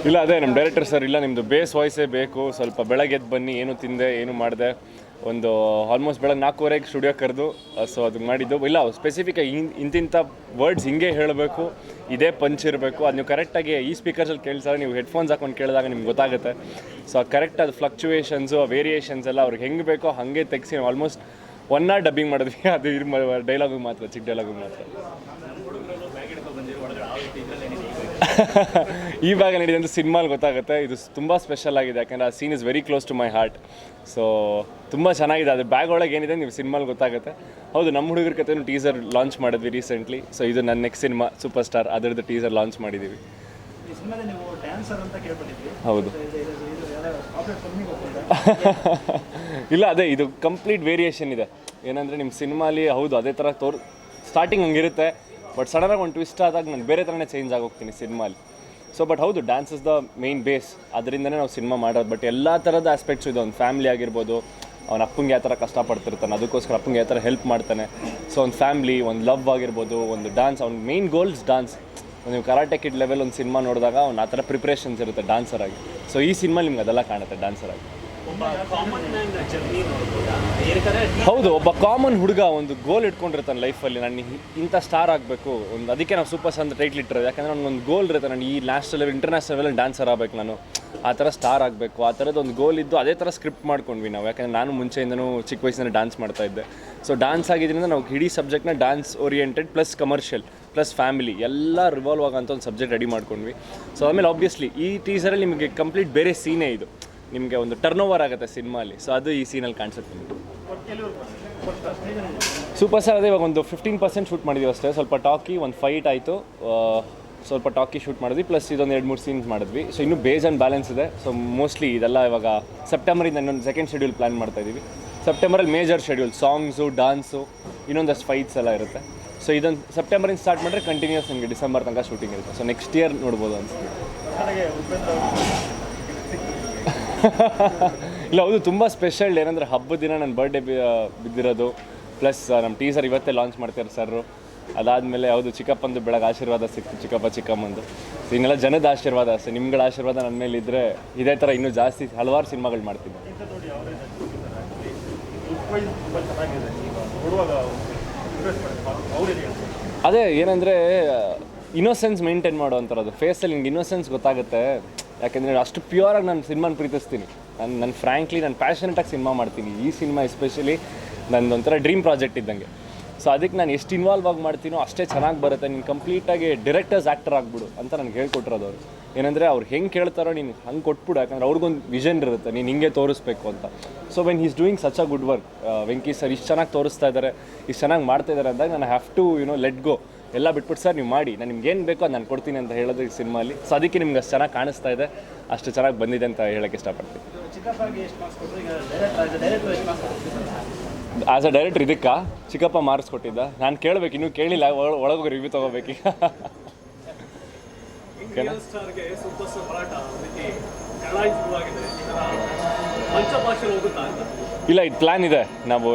ಇಲ್ಲ ಅದೇ ನಮ್ಮ ಡೈರೆಕ್ಟರ್ ಸರ್, ಇಲ್ಲ ನಿಮ್ಮದು ಬೇಸ್ ವಾಯ್ಸೇ ಬೇಕು, ಸ್ವಲ್ಪ ಬೆಳಗ್ಗೆ ಎದ್ದು ಬನ್ನಿ, ಏನು ತಿಂದೆ ಏನು ಮಾಡಿದೆ, ಒಂದು ಆಲ್ಮೋಸ್ಟ್ ಬೆಳಗ್ಗೆ 4:15 ಸ್ಟುಡಿಯೋ ಕರೆದು ಸೊ ಅದು ಮಾಡಿದ್ದು. ಇಲ್ಲ ಸ್ಪೆಸಿಫಿಕಾಗಿ ಇಂತಿಂಥ ವರ್ಡ್ಸ್ ಹಿಂಗೆ ಹೇಳಬೇಕು, ಇದೇ ಪಂಚ್ ಇರಬೇಕು, ಅದು ನೀವು ಕರೆಕ್ಟಾಗಿ ಈ ಸ್ಪೀಕರ್ಸಲ್ಲಿ ಕೇಳಿಸಿದಾಗ ನೀವು ಹೆಡ್ಫೋನ್ಸ್ ಹಾಕೊಂಡು ಕೇಳಿದಾಗ ನಿಮ್ಗೆ ಗೊತ್ತಾಗುತ್ತೆ. ಸೊ ಕರೆಕ್ಟ್ ಅದು ಫ್ಲಕ್ಚುಯೇಷನ್ಸು, ವೇರಿಯೇಷನ್ಸ್ ಎಲ್ಲ ಅವ್ರಿಗೆ ಹೆಂಗೆ ಬೇಕೋ ಹಾಗೆ ತೆಗಿಸಿ ಆಲ್ಮೋಸ್ಟ್ 1 hour ಡಬ್ಬಿಂಗ್ ಮಾಡಿದ್ವಿ. ಅದು ಡೈಲಾಗಿಗೆ ಮಾತ್ರ, ಚಿಕ್ಕ ಡೈಲಾಗಿಗೆ ಮಾತ್ರ. ಈ ಭಾಗ ನಡೆದಿದೆ ಅಂತ ಸಿನಿಮಾಲಿ ಗೊತ್ತಾಗುತ್ತೆ. ಇದು ತುಂಬ ಸ್ಪೆಷಲ್ ಆಗಿದೆ, ಯಾಕಂದರೆ ಆ scene is very close to my heart. So ತುಂಬ ಚೆನ್ನಾಗಿದೆ. ಅದು ಬ್ಯಾಗ್ ಒಳಗೆ ಏನಿದೆ ನೀವು ಸಿನಿಮಾಲಿ ಗೊತ್ತಾಗುತ್ತೆ. ಹೌದು, ನಮ್ಮ ಹುಡುಗರ ಕಥೆನೂ ಟೀಸರ್ ಲಾಂಚ್ ಮಾಡಿದ್ವಿ ರೀಸೆಂಟ್ಲಿ. ಸೊ ಇದು ನನ್ನ ನೆಕ್ಸ್ಟ್ ಸಿನಿಮಾ ಸೂಪರ್ ಸ್ಟಾರ್, ಅದರದ್ದು ಟೀಸರ್ ಲಾಂಚ್ ಮಾಡಿದ್ದೀವಿ. ಹೌದು. ಇಲ್ಲ ಅದೇ ಇದು ಕಂಪ್ಲೀಟ್ ವೇರಿಯೇಷನ್ ಇದೆ. ಏನಂದರೆ ನಿಮ್ಮ ಸಿನಿಮಾಲಿ ಹೌದು ಅದೇ ಥರ ಸ್ಟಾರ್ಟಿಂಗ್ ಹಂಗಿರುತ್ತೆ, ಬಟ್ ಸಡನ್ನಾಗಿ ಒಂದು ಟ್ವಿಸ್ಟ್ ಆದಾಗ ನಾನು ಬೇರೆ ಥರನೇ ಚೇಂಜ್ ಆಗೋಗ್ತೀನಿ ಸಿನಿಮಾಲಿ. ಸೊ ಬಟ್ ಹೌದು, dance is the main base, ಅದರಿಂದನೇ ನಾವು ಸಿನಿಮಾ ಮಾಡೋದು. ಬಟ್ ಎಲ್ಲ ಥರದ ಆಸ್ಪೆಕ್ಟ್ಸ್ ಇದೆ. ಒಂದು ಫ್ಯಾಮಿಲಿ ಆಗಿರ್ಬೋದು, ಅವ್ನ ಅಪ್ಪಂಗೆ ಯಾವ ಥರ ಕಷ್ಟಪಡ್ತಿರ್ತಾನೆ, ಅದಕ್ಕೋಸ್ಕರ ಅಪ್ಪಂಗೆ ಯಾವ ಥರ ಹೆಲ್ಪ್ ಮಾಡ್ತಾನೆ. ಸೊ ಒಂದು ಫ್ಯಾಮ್ಲಿ, ಒಂದು ಲವ್ ಆಗಿರ್ಬೋದು, ಒಂದು ಡ್ಯಾನ್ಸ್, ಅವ್ನ ಮೇನ್ ಗೋಲ್ಸ್ ಡ್ಯಾನ್ಸ್. ನೀವು ಕರಾಟೆ ಕಿಡ್ ಲೆವೆಲ್ ಒಂದು ಸಿನಿಮಾ ನೋಡಿದಾಗ ಅವ್ನು ಆ ಥರ ಪ್ರಿಪ್ರೇಷನ್ಸ್ ಇರುತ್ತೆ ಡ್ಯಾನ್ಸರ್ ಆಗಿ. ಸೊ ಈ ಸಿನಿಮಾ ನಿಮ್ಗೆ ಅದೆಲ್ಲ ಕಾಣುತ್ತೆ ಡ್ಯಾನ್ಸರ್ ಆಗಿ. ಹೌದು, ಒಬ್ಬ ಕಾಮನ್ ಹುಡುಗ ಒಂದು ಗೋಲ್ ಇಟ್ಕೊಂಡಿರ್ತಾನೆ ಲೈಫಲ್ಲಿ, ನಾನು ಇಂಥ ಸ್ಟಾರ್ ಆಗಬೇಕು. ಒಂದು ಅದಕ್ಕೆ ನಾವು ಸೂಪರ್ ಸ್ಟಾರ್ ಅಂತ ಟೈಟ್ಲ್ ಇಟ್ಟಿರೋದು. ಯಾಕಂದರೆ ನನಗೊಂದು ಗೋಲ್ ಇರುತ್ತೆ, ನಾನು ಈ national level, international level dancer ಆಗಬೇಕು, ನಾನು ಆ ಥರ ಸ್ಟಾರ್ ಆಗಬೇಕು. ಆ ಥರದ್ದು ಒಂದು ಗೋಲ್ ಇದ್ದು ಅದೇ ಥರ ಸ್ಕ್ರಿಪ್ಟ್ ಮಾಡ್ಕೊಂಡ್ವಿ ನಾವು. ಯಾಕಂದರೆ ನಾನು ಮುಂಚೆಯಿಂದನೂ ಚಿಕ್ಕ ವಯಸ್ಸಿಂದ ಡ್ಯಾನ್ಸ್ ಮಾಡ್ತಾಯಿದ್ದೆ. ಸೊ ಡ್ಯಾನ್ಸ್ ಆಗಿದ್ದರಿಂದ ನಾವು ಇಡೀ ಸಬ್ಜೆಕ್ಟ್ನ dance oriented plus commercial plus family ಎಲ್ಲ ರಿವಾಲ್ವ್ ಆಗೋಂಥ ಒಂದು ಸಬ್ಜೆಕ್ಟ್ ರೆಡಿ ಮಾಡ್ಕೊಂಡ್ವಿ. ಸೊ ಆಮೇಲೆ ಆಬ್ವಿಯಸ್ಲಿ ಈ ಟೀಸರಲ್ಲಿ ನಿಮಗೆ ಕಂಪ್ಲೀಟ್ ಬೇರೆ ಸೀನೇ ಇದು, ನಿಮಗೆ ಒಂದು ಟರ್ನ್ ಓವರ್ ಆಗುತ್ತೆ ಸಿನಿಮಾಲಿ. ಸೊ ಅದು ಈ ಸೀನಲ್ಲಿ ಕಾಣಿಸುತ್ತೆ ನಿಮಗೆ. ಸೂಪರ್ ಸ್ಟಾರ್ ಅದೇ ಇವಾಗ ಒಂದು 15% ಶೂಟ್ ಮಾಡಿದ್ವಿ ಅಷ್ಟೇ. ಸ್ವಲ್ಪ ಟಾಕಿ, ಒಂದು ಫೈಟ್ ಆಯಿತು, ಸ್ವಲ್ಪ ಟಾಕಿ ಶೂಟ್ ಮಾಡಿದ್ವಿ, ಪ್ಲಸ್ ಇದೊಂದು 2-3 ಸೀನ್ಸ್ ಮಾಡಿದ್ವಿ. ಸೊ ಇನ್ನೂ ಬೇಸ್ ಆ್ಯಂಡ್ ಬ್ಯಾಲೆನ್ಸ್ ಇದೆ. ಸೊ ಮೋಸ್ಟ್ಲಿ ಇದೆಲ್ಲ ಇವಾಗ ಸೆಪ್ಟೆಂಬರಿಂದ ಇನ್ನೊಂದು ಸೆಕೆಂಡ್ ಶೆಡ್ಯೂಲ್ ಪ್ಲ್ಯಾನ್ ಮಾಡ್ತಾಯಿದ್ದೀವಿ. ಸೆಪ್ಟೆಂಬರಲ್ಲಿ ಮೇಜರ್ ಶೆಡ್ಯೂಲ್, ಸಾಂಗ್ಸು, ಡಾನ್ಸು, ಇನ್ನೊಂದಷ್ಟು ಫೈಟ್ಸ್ ಎಲ್ಲ ಇರುತ್ತೆ. ಸೊ ಇದೊಂದು ಸೆಪ್ಟೆಂಬರಿಂದ ಸ್ಟಾರ್ಟ್ ಮಾಡಿದ್ರೆ ಕಂಟಿನ್ಯೂಸ್ ನಿಮಗೆ ಡಿಸೆಂಬರ್ ತನಕ ಶೂಟಿಂಗ್ ಇರುತ್ತೆ. ಸೊ ನೆಕ್ಸ್ಟ್ ಇಯರ್ ನೋಡ್ಬೋದು ಅನ್ಸುತ್ತೆ. ಇಲ್ಲ ಹೌದು, ತುಂಬ ಸ್ಪೆಷಲ್. ಏನಂದರೆ ಹಬ್ಬದ ದಿನ ನನ್ನ ಬರ್ಡೇ ಬಿದ್ದಿರೋದು, ಪ್ಲಸ್ ನಮ್ಮ ಟೀಸರ್ ಇವತ್ತೇ ಲಾಂಚ್ ಮಾಡ್ತಾರೆ ಸರ್ರು. ಅದಾದಮೇಲೆ ಹೌದು, ಚಿಕ್ಕಪ್ಪಂದು ಬೆಳಗ್ಗೆ ಆಶೀರ್ವಾದ ಸಿಕ್ತು, ಚಿಕ್ಕಮ್ಮಂದು. ಸೊ ಇನ್ನೆಲ್ಲ ಜನದ ಆಶೀರ್ವಾದ ಅಷ್ಟೇ. ನಿಮ್ಗಳ ಆಶೀರ್ವಾದ ನನ್ನ ಮೇಲೆ ಇದ್ದರೆ ಇದೇ ಥರ ಇನ್ನೂ ಜಾಸ್ತಿ ಹಲವಾರು ಸಿನಿಮಾಗಳು ಮಾಡ್ತಿದ್ದೆ. ಅದೇ ಏನಂದರೆ ಇನ್ನೋಸೆನ್ಸ್ ಮೇಂಟೈನ್ ಮಾಡೋವಂಥದ್ದು. ಫೇಸಲ್ಲಿ ನಿಮ್ಗೆ ಇನ್ನೋಸೆನ್ಸ್ ಗೊತ್ತಾಗುತ್ತೆ. ಯಾಕೆಂದರೆ ಅಷ್ಟು ಪ್ಯೂರಾಗಿ ನಾನು ಸಿನಿಮಾನ ಪ್ರೀತಿಸ್ತೀನಿ. ನಾನು ಫ್ರ್ಯಾಂಕ್ಲಿ ನಾನು ಪ್ಯಾಷನೇಟಾಗಿ ಸಿನಿಮಾ ಮಾಡ್ತೀನಿ. ಈ ಸಿನಿಮಾ ಎಸ್ಪೆಷಲಿ ನನ್ನೊಂಥರ ಡ್ರೀಮ್ ಪ್ರಾಜೆಕ್ಟ್ ಇದ್ದಂಗೆ. ಸೊ ಅದಕ್ಕೆ ನಾನು ಎಷ್ಟು ಇನ್ವಾಲ್ವ್ ಆಗಿ ಮಾಡ್ತೀನೋ ಅಷ್ಟೇ ಚೆನ್ನಾಗಿ ಬರುತ್ತೆ. ನೀನು ಕಂಪ್ಲೀಟಾಗಿ ಡೈರೆಕ್ಟರ್ಸ್ ಆ್ಯಕ್ಟರ್ ಆಗ್ಬಿಡು ಅಂತ ನನಗೆ ಹೇಳ್ಕೊಟ್ಟಿರೋದು ಅವರು. ಏನಂದರೆ ಅವ್ರು ಹೆಂಗೆ ಕೇಳ್ತಾರೋ ನೀನು ಹಂಗೆ ಕೊಟ್ಬಿಡು. ಯಾಕಂದರೆ ಅವ್ರಿಗೊಂದು ವಿಷನ್ ಇರುತ್ತೆ, ನೀನು ಹಿಂಗೆ ತೋರಿಸ್ಬೇಕು ಅಂತ. So when he's doing such a good work, Venki sir ಇಷ್ಟು ಚೆನ್ನಾಗಿ ತೋರಿಸ್ತಾ ಇದ್ದಾರೆ, ಇಷ್ಟು ಚೆನ್ನಾಗಿ ಮಾಡ್ತಾ ಇದ್ದಾರೆ ಅಂದಾಗ ನಾನು ಹ್ಯಾವ್ ಟು ಲೆಟ್ ಗೋ, ಎಲ್ಲ ಬಿಟ್ಬಿಟ್ಟು ಸರ್ ನೀವು ಮಾಡಿ, ನಾನು ನಿಮ್ಗೆ ಏನು ಬೇಕೋ ಅದು ನಾನು ಕೊಡ್ತೀನಿ ಅಂತ ಹೇಳೋದು ಈ ಸಿನಿಮಾಲಿ. ಸೊ ಅದಕ್ಕೆ ನಿಮ್ಗೆ ಅಷ್ಟು ಚೆನ್ನಾಗಿ ಕಾಣಿಸ್ತಾ ಇದೆ, ಅಷ್ಟು ಚೆನ್ನಾಗಿ ಬಂದಿದೆ ಅಂತ ಹೇಳೋಕ್ಕೆ ಇಷ್ಟಪಡ್ತೀನಿ. ಆ್ಯಸ್ ಅ ಡೈರೆಕ್ಟರ್ ಇದಕ್ಕೆ ಚಿಕ್ಕಪ್ಪ ಮಾರ್ಕ್ಸ್ ಕೊಟ್ಟಿದ್ದ. ನಾನು ಕೇಳಬೇಕು, ಇನ್ನೂ ಕೇಳಿಲ್ಲ, ಒಳಗೋಗಿ ರಿವ್ಯೂ ತೊಗೋಬೇಕು. ಓಕೆನಾ? ಸ್ಟಾರ್ಗೆ ಸೂಪರ್ ಸ್ಟಾರ್ ಹೋರಾಟ ರೀತಿ ಕನ್ನಡ ಶುರುವಾಗಿದೆ, ಪಂಚಭಾಷೆಯಲ್ಲಿ ಹೋಗುತ್ತಾ ಅಂತ? ಇಲ್ಲ, ಇದು ಪ್ಲ್ಯಾನ್ ಇದೆ. ನಾವು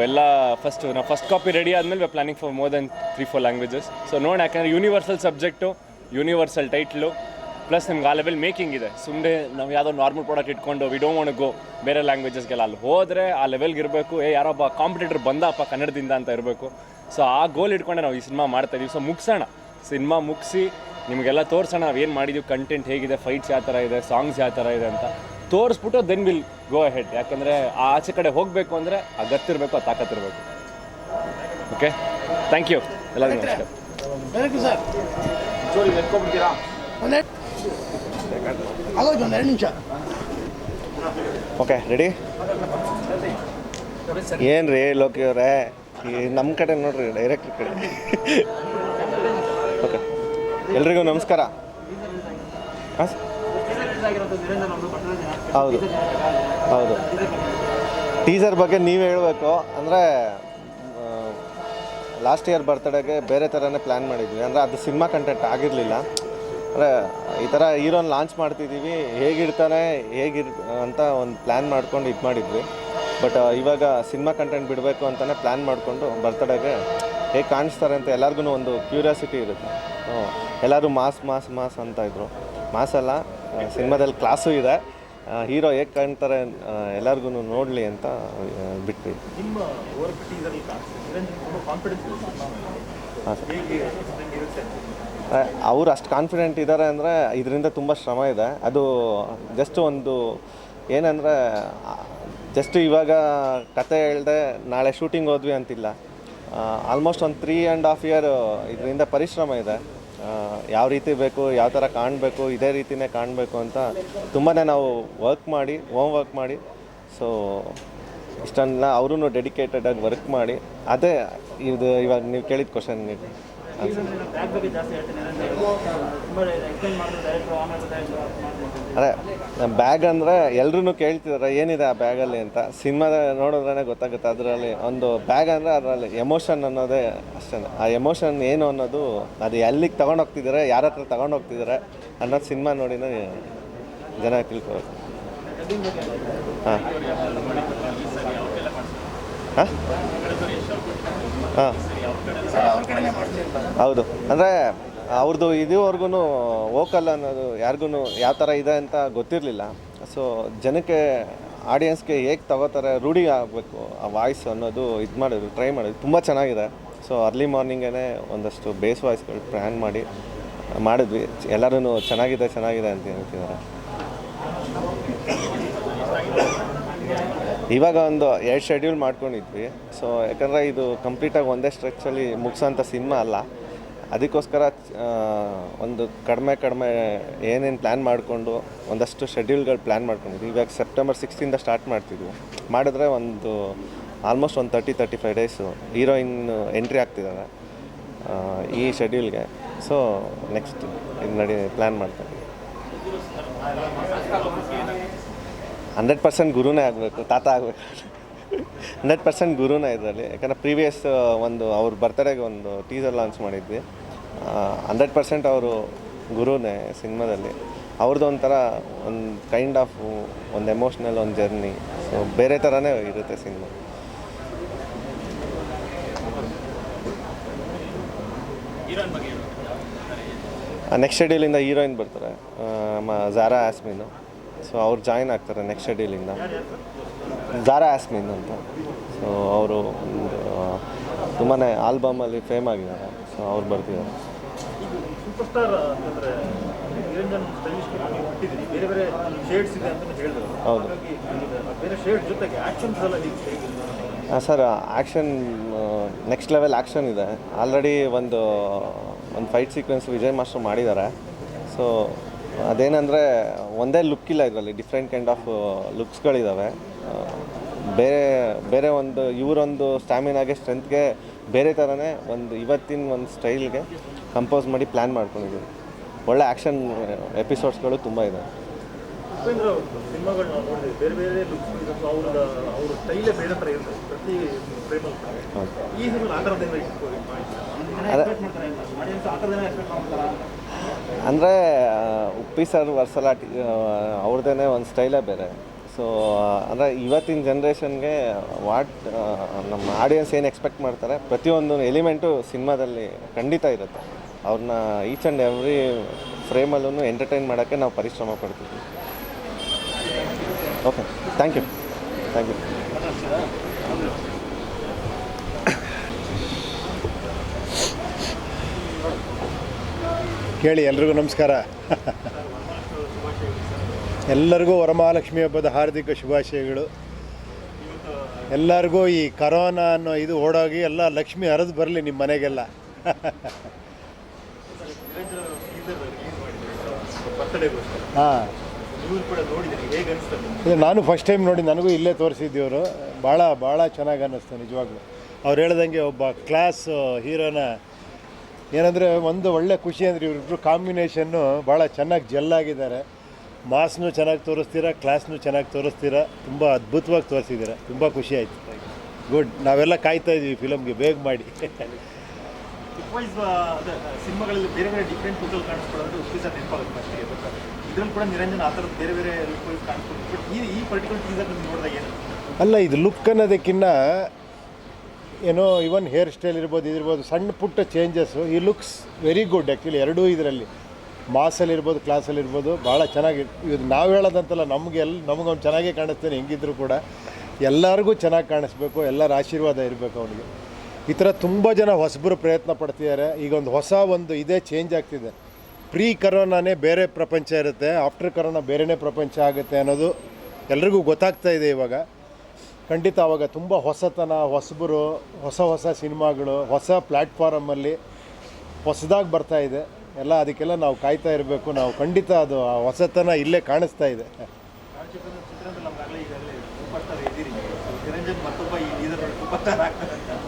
ಫಸ್ಟ್ ಕಾಪಿ ರೆಡಿ ಆದಮೇಲೆ we planning for more than 3-4 languages. So ನೋಡಿ, ಯಾಕಂದರೆ universal subject, universal title, plus ನಿಮ್ಗೆ ಆ ಲೆವೆಲ್ ಮೇಕಿಂಗ್ ಇದೆ. ಸುಮ್ಮನೆ ನಾವು ಯಾವುದೋ ನಾರ್ಮಲ್ ಪ್ರಾಡಕ್ಟ್ ಇಟ್ಕೊಂಡು ವಿ ಡೋಂಟ್ ವಾಂಟ್ ಗೋ ಬೇರೆ ಲ್ಯಾಂಗ್ವೇಜಸ್ಗೆಲ್ಲ. ಅಲ್ಲಿ ಹೋದರೆ ಆ ಲೆವೆಲ್ಗೆ ಇರಬೇಕು. ಯಾರೊಬ್ಬ ಕಾಂಪಿಟೇಟರ್ ಬಂದಪ್ಪ ಕನ್ನಡದಿಂದ ಅಂತ ಇರಬೇಕು. ಸೊ ಆ ಗೋಲ್ ಇಟ್ಕೊಂಡೆ ನಾವು ಈ ಸಿನಿಮಾ ಮಾಡ್ತಾಯಿದ್ದೀವಿ. ಸೊ ಮುಗಿಸೋಣ, ಸಿನಿಮಾ ಮುಗಿಸಿ ನಿಮಗೆಲ್ಲ ತೋರಿಸೋಣ ನಾವು ಏನು ಮಾಡಿದ್ದೀವಿ, ಕಂಟೆಂಟ್ ಹೇಗಿದೆ, ಫೈಟ್ಸ್ ಯಾವ ಥರ ಇದೆ, ಸಾಂಗ್ಸ್ ಯಾವ ಥರ ಇದೆ ಅಂತ ತೋರಿಸ್ಬಿಟ್ಟು ದೆನ್ ವಿಲ್ ಗೋ ಅಹೆಡ್. ಯಾಕಂದರೆ ಆ ಆಚೆ ಕಡೆ ಹೋಗಬೇಕು ಅಂದರೆ ಆ ಗತ್ತಿರಬೇಕು, ಆ ತಾಕತ್ತಿರಬೇಕು. ಓಕೆ, ಥ್ಯಾಂಕ್ ಯು ಎಲ್ಲರಿಗೂ. ನಮಸ್ಕಾರ. Thank you sir. ಆಗೋಯ್ತು, ಒಂದು 2 ನಿಮಿಷ. Okay, ready? ಏನು ರೀ ಲೋಕಿ ಅವರೇ, ನಮ್ಮ ಕಡೆ ನೋಡ್ರಿ, ಡೈರೆಕ್ಟ್ರ್ ಕಡೆ. ಓಕೆ, ಎಲ್ರಿಗೂ ನಮಸ್ಕಾರ. ಹಾಂ, ಹೌದು ಹೌದು. ಟೀಸರ್ ಬಗ್ಗೆ ನೀವು ಹೇಳಬೇಕು. ಅಂದರೆ ಲಾಸ್ಟ್ ಇಯರ್ ಬರ್ತಡೇಗೆ ಬೇರೆ ಥರನೇ ಪ್ಲ್ಯಾನ್ ಮಾಡಿದ್ವಿ. ಅಂದರೆ ಅದು ಸಿನಿಮಾ ಕಂಟೆಂಟ್ ಆಗಿರಲಿಲ್ಲ. ಅಂದರೆ ಈ ಥರ ಹೀರೋನ ಲಾಂಚ್ ಮಾಡ್ತಿದ್ದೀವಿ, ಹೇಗಿರ್ತಾನೆ ಅಂತ ಒಂದು ಪ್ಲ್ಯಾನ್ ಮಾಡ್ಕೊಂಡು ಇದು ಮಾಡಿದ್ವಿ. ಬಟ್ ಇವಾಗ ಸಿನಿಮಾ ಕಂಟೆಂಟ್ ಬಿಡಬೇಕು ಅಂತಲೇ ಪ್ಲ್ಯಾನ್ ಮಾಡಿಕೊಂಡು ಬರ್ತಡೇಗೆ ಹೇಗೆ ಕಾಣಿಸ್ತಾರೆ ಅಂತ ಎಲ್ಲರಿಗೂ ಒಂದು ಕ್ಯೂರಿಯಾಸಿಟಿ ಇರುತ್ತೆ. ಎಲ್ಲರೂ ಮಾಸ್ ಅಂತ ಇದ್ರು. ಮಾಸ್ ಅಲ್ಲ, ಸಿನಿಮಾದಲ್ಲಿ ಕ್ಲಾಸು ಇದೆ. ಹೀರೋ ಹೇಗೆ ಕಾಣ್ತಾರೆ ಎಲ್ಲರಿಗೂ ನೋಡಲಿ ಅಂತ ಬಿಟ್ವಿ. ನಿಮ್ಮ ವರ್ಕ್ ಟೀಸರ್ ತುಂಬ ಕಾನ್ಫಿಡೆನ್ಸ್ ಇದೆ. ಹಾಂ ಸರ್, ಅವ್ರು ಅಷ್ಟು ಕಾನ್ಫಿಡೆಂಟ್ ಇದ್ದಾರೆ ಅಂದರೆ ಇದರಿಂದ ತುಂಬ ಶ್ರಮ ಇದೆ. ಅದು ಜಸ್ಟ್ ಒಂದು ಏನಂದರೆ ಜಸ್ಟ್ ಇವಾಗ ಕತೆ ಹೇಳ್ದೆ ನಾಳೆ ಶೂಟಿಂಗ್ ಹೋದ್ವಿ ಅಂತಿಲ್ಲ. ಆಲ್ಮೋಸ್ಟ್ ಒಂದು 3.5 ಇಯರ್ ಇದರಿಂದ ಪರಿಶ್ರಮ ಇದೆ. ಯಾವ ರೀತಿ ಬೇಕು, ಯಾವ ಥರ ಕಾಣಬೇಕು, ಇದೇ ರೀತಿಯೇ ಕಾಣಬೇಕು ಅಂತ ತುಂಬಾ ನಾವು ಹೋಮ್ ವರ್ಕ್ ಮಾಡಿ ಸೊ ಇಷ್ಟನ್ನ ಅವರೂ ಡೆಡಿಕೇಟೆಡಾಗಿ ವರ್ಕ್ ಮಾಡಿ ಅದೇ ಇದು ಇವಾಗ ನೀವು ಕೇಳಿದ ಕ್ವಶನ್ ನೀವು ಅದೇ ಬ್ಯಾಗ್ ಅಂದರೆ ಎಲ್ಲರೂ ಕೇಳ್ತಿದ್ದಾರೆ ಏನಿದೆ ಆ ಬ್ಯಾಗಲ್ಲಿ ಅಂತ. ಸಿನಿಮಾದ ನೋಡಿದ್ರೇ ಗೊತ್ತಾಗುತ್ತೆ. ಅದರಲ್ಲಿ ಒಂದು ಬ್ಯಾಗ್ ಅಂದರೆ ಅದರಲ್ಲಿ ಎಮೋಷನ್ ಅನ್ನೋದೇ ಅಷ್ಟೇ. ಆ ಎಮೋಷನ್ ಏನು ಅನ್ನೋದು ಅದು ಎಲ್ಲಿಗೆ ತೊಗೊಂಡೋಗ್ತಿದ್ದಾರೆ, ಯಾರ ಹತ್ರ ತೊಗೊಂಡೋಗ್ತಿದ್ದಾರೆ ಅನ್ನೋದು ಸಿನಿಮಾ ನೋಡಿನೇ ಜನ ತಿಳ್ಕೋಬೇಕು. ಹಾಂ ಹಾಂ ಹಾಂ ಹೌದು. ಅಂದರೆ ಅವ್ರದ್ದು ಇದುವರೆಗೂ ವೋಕಲ್ ಅನ್ನೋದು ಯಾರಿಗೂ ಯಾವ ಥರ ಇದೆ ಅಂತ ಗೊತ್ತಿರಲಿಲ್ಲ. ಸೊ ಜನಕ್ಕೆ ಆಡಿಯನ್ಸ್ಗೆ ಹೇಗೆ ತಗೋತಾರೆ ರೂಢಿ ಆಗಬೇಕು ಆ ವಾಯ್ಸ್ ಅನ್ನೋದು ಇದು ಮಾಡಿದ್ರು, ಟ್ರೈ ಮಾಡಿದ್ರು. ತುಂಬ ಚೆನ್ನಾಗಿದೆ. ಸೊ ಅರ್ಲಿ ಮಾರ್ನಿಂಗೇ ಒಂದಷ್ಟು ಬೇಸ್ ವಾಯ್ಸ್ಗಳು ಪ್ಲ್ಯಾನ್ ಮಾಡಿದ್ವಿ. ಎಲ್ಲರೂ ಚೆನ್ನಾಗಿದೆ ಅಂತ ಹೇಳ್ತಿದ್ದಾರೆ. ಇವಾಗ ಒಂದು 2 ಶೆಡ್ಯೂಲ್ ಮಾಡ್ಕೊಂಡಿದ್ವಿ. ಸೊ ಯಾಕಂದರೆ ಇದು ಕಂಪ್ಲೀಟಾಗಿ ಒಂದೇ ಸ್ಟ್ರೆಚ್ಚಲ್ಲಿ ಮುಗಿಸೋಂಥ ಸಿನಿಮಾ ಅಲ್ಲ. ಅದಕ್ಕೋಸ್ಕರ ಒಂದು ಕಡಿಮೆ ಏನೇನು ಪ್ಲ್ಯಾನ್ ಮಾಡಿಕೊಂಡು ಒಂದಷ್ಟು ಶೆಡ್ಯೂಲ್ಗಳು ಪ್ಲ್ಯಾನ್ ಮಾಡ್ಕೊಂಡಿದ್ವಿ. ಇವಾಗ ಸೆಪ್ಟೆಂಬರ್ 6 ಸ್ಟಾರ್ಟ್ ಮಾಡ್ತಿದ್ವಿ. ಮಾಡಿದ್ರೆ ಒಂದು ಆಲ್ಮೋಸ್ಟ್ ಒಂದು 30-35 ಡೇಸು ಹೀರೋಯಿನ್ ಎಂಟ್ರಿ ಆಗ್ತಿದ್ದಾರೆ ಈ ಶೆಡ್ಯೂಲ್ಗೆ. ಸೊ ನೆಕ್ಸ್ಟ್ ಇದು ಪ್ಲ್ಯಾನ್ ಮಾಡ್ತಾರೆ. 100% ಗುರುನೇ ಆಗಬೇಕು, ತಾತ ಆಗಬೇಕು. 100% ಗುರುನೇ ಇದರಲ್ಲಿ. ಯಾಕಂದರೆ ಪ್ರೀವಿಯಸ್ ಒಂದು ಅವ್ರ ಬರ್ತಡೇಗೆ ಒಂದು ಟೀಸರ್ ಲಾಂಚ್ ಮಾಡಿದ್ವಿ. 100% ಅವರು ಗುರುನೇ ಸಿನಿಮಾದಲ್ಲಿ. ಅವ್ರದ್ದು ಒಂಥರ ಒಂದು ಕೈಂಡ್ ಆಫ್ ಒಂದು ಎಮೋಷ್ನಲ್ ಒಂದು ಜರ್ನಿ. ಸೊ ಬೇರೆ ಥರನೇ ಇರುತ್ತೆ ಸಿನಿಮಾ. ನೆಕ್ಸ್ಟ್ ಶೆಡ್ಯೂಲಿಂದ ಹೀರೋಯಿನ್ ಬರ್ತಾರೆ, ಝಾರಾ ಆಸ್ಮಿನ್. ಸೊ ಅವ್ರು ಜಾಯಿನ್ ಆಗ್ತಾರೆ ನೆಕ್ಸ್ಟ್ ಶೆಡ್ಯೂಲಿಂದ. ಝಾರಾ ಆಸ್ಮಿನ್ ಅಂತ. ಸೊ ಅವರು ಒಂದು ತುಂಬಾ ಆಲ್ಬಮಲ್ಲಿ ಫೇಮ್ ಆಗಿದ್ದಾರೆ. ಸೊ ಅವ್ರು ಬರ್ತಿದ್ದಾರೆ. ಸೂಪರ್ ಸ್ಟಾರ್ ಅಂತಂದರೆ ನಿರಂಜನ್ ಸ್ಟೈಲಿಶ್ ಬಿಟ್ಟಿದ್ದೀನಿ, ಬೇರೆ ಬೇರೆ ಶೇಡ್ಸ್ ಇದೆ ಅಂತ ಹೇಳಿದ್ರು. ಹೌದು. ಬೇರೆ ಶೇಡ್ ಜೊತೆಗೆ ಆ್ಯಕ್ಷನ್ಸ್ ಎಲ್ಲ sir, action next level action ಇದೆ. ಆಲ್ರೆಡಿ ಒಂದು ಫೈಟ್ ಸೀಕ್ವೆನ್ಸ್ ವಿಜಯ್ ಮಾಸ್ಟರ್ ಮಾಡಿದ್ದಾರೆ. ಸೊ ಅದೇನೆಂದರೆ ಒಂದೇ ಲುಕ್ ಇಲ್ಲ ಇದರಲ್ಲಿ, ಡಿಫ್ರೆಂಟ್ ಕೈಂಡ್ ಆಫ್ ಲುಕ್ಸ್ಗಳಿದ್ದಾವೆ. ಬೇರೆ ಒಂದು ಇವರೊಂದು ಸ್ಟ್ಯಾಮಿನಾಗೆ ಸ್ಟ್ರೆಂತ್ಗೆ ಬೇರೆ ಥರನೇ ಇವತ್ತಿನ ಒಂದು ಸ್ಟೈಲ್ಗೆ ಕಂಪೋಸ್ ಮಾಡಿ ಪ್ಲ್ಯಾನ್ ಮಾಡ್ಕೊಂಡಿದ್ದೀವಿ. ಒಳ್ಳೆ ಆ್ಯಕ್ಷನ್ ಎಪಿಸೋಡ್ಸ್ಗಳು ತುಂಬ ಇದೆ. ಉಪೇಂದ್ರ ಸಿನಿಮಾಗಳು ನಾವು ನೋಡಿದ್ವಿ, ಬೇರೆ ಬೇರೆ ಲುಕ್ಸ್ ಇರುತ್ತೆ. ಅವ್ರ ಸ್ಟೈಲೇ ಬೇರೆ ಥರ ಇರುತ್ತೆ ಪ್ರತಿ ಫ್ರೇಮಲ್ಲಿ. ಈ ಸಿನಿಮಾ ಆ ಥರದಿಂದ ಅದೇ ಅಂದರೆ ಉಪ್ಪಿ ಸರ್ ವರ್ಸಲಾಟಿ ಅವ್ರದ್ದೇ ಒಂದು ಸ್ಟೈಲೇ ಬೇರೆ. ಸೊ ಅಂದರೆ ಇವತ್ತಿನ ಜನ್ರೇಷನ್ಗೆ ನಮ್ಮ ಆಡಿಯನ್ಸ್ ಏನು ಎಕ್ಸ್ಪೆಕ್ಟ್ ಮಾಡ್ತಾರೆ ಪ್ರತಿಯೊಂದು ಎಲಿಮೆಂಟು ಸಿನಿಮಾದಲ್ಲಿ ಖಂಡಿತ ಇರುತ್ತೆ. ಅವ್ರನ್ನ ಈಚ್ ಆ್ಯಂಡ್ ಎವ್ರಿ ಫ್ರೇಮಲ್ಲೂ ಎಂಟರ್ಟೈನ್ ಮಾಡೋಕ್ಕೆ ನಾವು ಪರಿಶ್ರಮ ಪಡ್ತೀವಿ. Okay, thank you. ಕೇಳಿ, ಎಲ್ರಿಗೂ ನಮಸ್ಕಾರ. ಎಲ್ಲರಿಗೂ ವರಮಹಾಲಕ್ಷ್ಮಿ ಹಬ್ಬದ ಹಾರ್ದಿಕ ಶುಭಾಶಯಗಳು. ಎಲ್ಲರಿಗೂ ಈ ಕರೋನಾ ಅನ್ನೋ ಇದು ಓಡೋಗಿ ಎಲ್ಲ ಲಕ್ಷ್ಮಿ ಹರಿದು ಬರಲಿ ನಿಮ್ಮ ಮನೆಗೆಲ್ಲ. ಹಾಂ, ಇದು ನಾನು ಫಸ್ಟ್ ಟೈಮ್ ನೋಡಿ, ನನಗೂ ಇಲ್ಲೇ ತೋರಿಸಿದ್ದೀವರು. ಭಾಳ ಚೆನ್ನಾಗಿ ಅನ್ನಿಸ್ತು ನಿಜವಾಗ್ಲೂ. ಅವ್ರು ಹೇಳ್ದಂಗೆ ಒಬ್ಬ ಕ್ಲಾಸ್ ಹೀರೋನ ಏನಂದರೆ ಒಂದು ಒಳ್ಳೆ ಖುಷಿ ಅಂದರೆ ಇವರಿಬ್ಬರು ಕಾಂಬಿನೇಷನ್ನು ಭಾಳ ಚೆನ್ನಾಗಿ ಜೆಲ್ಲಾಗಿದ್ದಾರೆ. ಮಾಸ್ನು ಚೆನ್ನಾಗಿ ತೋರಿಸ್ತೀರಾ, ಕ್ಲಾಸ್ನು ಚೆನ್ನಾಗಿ ತೋರಿಸ್ತೀರಾ, ತುಂಬ ಅದ್ಭುತವಾಗಿ ತೋರಿಸಿದ್ದೀರಾ. ತುಂಬ ಖುಷಿ ಆಯಿತು. ಗುಡ್. ನಾವೆಲ್ಲ ಕಾಯ್ತಾ ಇದ್ದೀವಿ ಫಿಲಮ್ಗೆ, ಬೇಗ ಮಾಡಿ. ಸಿನಿಮಾಗಳಲ್ಲಿ ಬೇರೆ ಬೇರೆ ಡಿಫ್ರೆಂಟ್ ಲುಕ್ ಕಾಣಿಸ್ಕೊಳ್ಳೋದು ಉಪ್ಪಿ ಸರ್ ನೆನಪಾಗುತ್ತೆ ಫಸ್ಟಿಗೆ. ಬಟ್ ಇದ್ರಲ್ಲಿ ಕೂಡ ನಿರಂಜನ್ ಆ ಥರದ್ದು ಬೇರೆ ಬೇರೆ ಲುಕ್ ವೈಸ್ ಕಾಣಿಸ್ಕೊಳ್ಳೋದು. ಬಟ್ ಈ ಪರ್ಟಿಕ್ಯುಲರ್ ಟೀಸರ್ ನೋಡಿದಾಗ ಏನು ಅಲ್ಲ, ಇದು ಲುಕ್ ಅನ್ನೋದಕ್ಕಿಂತ ಏನೋ ಇವನ್ ಹೇರ್ ಸ್ಟೈಲ್ ಇರ್ಬೋದು, ಸಣ್ಣ ಪುಟ್ಟ ಚೇಂಜಸ್ಸು. ಈ ಲುಕ್ಸ್ ವೆರಿ ಗುಡ್ ಆ್ಯಕ್ಚುಲಿ. ಎರಡೂ ಇದರಲ್ಲಿ ಮಾಸಲ್ಲಿರ್ಬೋದು, ಕ್ಲಾಸಲ್ಲಿರ್ಬೋದು ಭಾಳ ಚೆನ್ನಾಗಿ. ಇದು ನಾವು ಹೇಳೋದಂತಲ್ಲ, ನಮಗೊಂದು ಚೆನ್ನಾಗೇ ಕಾಣಿಸ್ತೇನೆ. ಹೆಂಗಿದ್ರು ಕೂಡ ಎಲ್ಲರಿಗೂ ಚೆನ್ನಾಗಿ ಕಾಣಿಸ್ಬೇಕು, ಎಲ್ಲರ ಆಶೀರ್ವಾದ ಇರಬೇಕು ಅವನಿಗೆ. ಈ ಥರ ತುಂಬ ಜನ ಹೊಸಬರು ಪ್ರಯತ್ನ ಪಡ್ತಿದ್ದಾರೆ. ಈಗ ಒಂದು ಇದೇ ಚೇಂಜ್ ಆಗ್ತಿದೆ. ಪ್ರೀ ಕರೋನಾನೇ ಬೇರೆ ಪ್ರಪಂಚ ಇರುತ್ತೆ, ಆಫ್ಟರ್ ಕರೋನಾ ಬೇರೆಯೇ ಪ್ರಪಂಚ ಆಗುತ್ತೆ ಅನ್ನೋದು ಎಲ್ರಿಗೂ ಗೊತ್ತಾಗ್ತಾ ಇದೆ ಇವಾಗ. ಖಂಡಿತ ಆವಾಗ ತುಂಬ ಹೊಸತನ, ಹೊಸಬರು, ಹೊಸ ಸಿನಿಮಾಗಳು, ಹೊಸ ಪ್ಲ್ಯಾಟ್ಫಾರಮಲ್ಲಿ ಹೊಸದಾಗಿ ಬರ್ತಾ ಇದೆ ಎಲ್ಲ. ಅದಕ್ಕೆಲ್ಲ ನಾವು ಕಾಯ್ತಾ ಇರಬೇಕು. ನಾವು ಖಂಡಿತ ಅದು ಆ ಹೊಸತನ ಇಲ್ಲೇ ಕಾಣಿಸ್ತಾ ಇದೆ.